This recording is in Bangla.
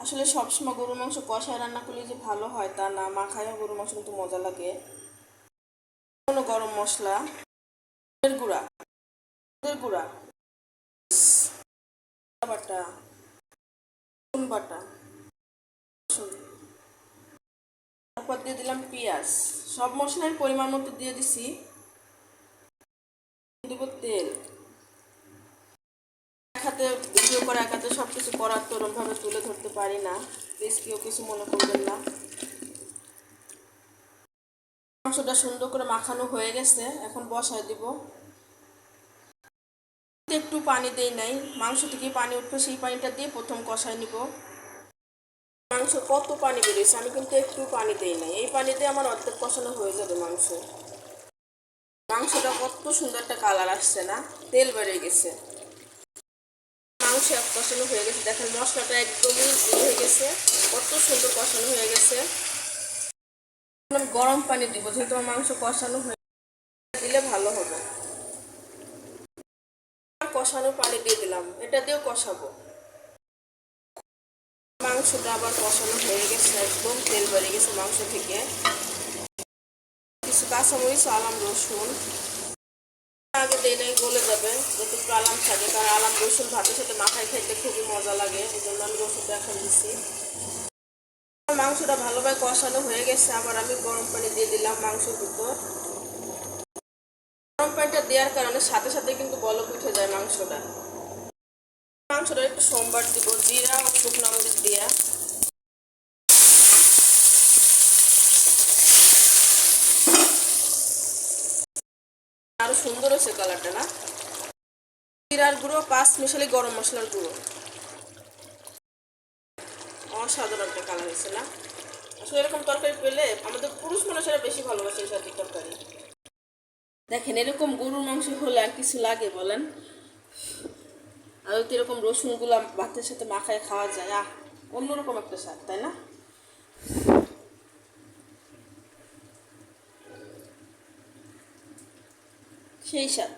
আসলে সবসময় গরুর মাংস কষায় রান্না করলে যে ভালো হয় তা না, মাখায়ও গরুর মাংস কিন্তু মজা লাগে। কোনো গরম মশলা, হলুদের গুঁড়া, হলুদের গুঁড়া, বাটা, রসুন বাটা, রসুন। তারপর দিয়ে দিলাম পেঁয়াজ। সব মশলার পরিমাণ মতো দিয়ে দিছি। দিব তেল। এক হাতে ভিডিও করে এক হাতে সব কিছু করার তো ওরমভাবে তুলে ধরতে পারি না, প্লিজ কেউ কিছু মনে করবেন না। মাংসটা সুন্দর করে মাখানো হয়ে গেছে, এখন বসায় দিব। একটু পানি দেই নাই, মাংস থেকে পানি উঠবে, সেই পানিটা দিয়ে প্রথম কষায় নিব। মাংস কত পানি বেরিয়েছে, আমি কিন্তু একটু পানি দেই নাই, এই পানি দিয়ে আমার অর্ধেক কষানো হয়ে যাবে মাংস। মাংসটা কত সুন্দর একটা কালার আসছে না, তেল বেরিয়ে গেছে। মাংস এক কষানো হয়ে গেছে, দেখেন মশলাটা একদমই হয়ে গেছে, কত সুন্দর কষানো হয়ে গেছে। আমি গরম পানি দিব, যেহেতু আমার মাংস কষানো হয়ে দিলে ভালো হবে। কষানো পানি দিয়ে দিলাম, এটা দিয়েও কষাবো। মাংসটা আবার কষানো হয়ে গেছে, একদম তেল বেরিয়ে গেছে মাংস থেকে। কিছু কাঁচামরিচ, আলাম রসুন আগে দিয়ে নেই, গলে যাবে যাতে একটু আলাম থাকে, কারণ আলাম রসুন ভাতের সাথে মাখায় খাইতে খুবই মজা লাগে, এই জন্য আমি রসুনটা এখন দিচ্ছি। মাংসটা ভালোভাবে কষানো হয়ে গেছে, আবার আমি গরম পানি দিয়ে দিলাম মাংসের ভিতর। গরম পানিটা দেওয়ার কারণে সাথে সাথে কিন্তু বলক উঠে যায় মাংসটা। মাংসটা একটু সোমবার দিব, জিরা ও শুকনো মরিচ দিয়া। আরো সুন্দর হচ্ছে কালারটা না, জিরার গুঁড়ো, 5 মিশালি গরম মশলার গুঁড়ো, অসাধারণ একটা কালার হয়েছে না। আসলে এরকম তরকারি পেলে আমাদের পুরুষ মানুষেরা বেশি ভালোবাসে এই জাতীয় তরকারি। দেখেন এরকম গরুর মাংস হলে আর কিছু লাগে বলেন? আর তো এরকম রসুনগুলা ভাতের সাথে মাখায় খাওয়া যায়, অন্যরকম একটা স্বাদ, তাই না? সেই স্বাদ।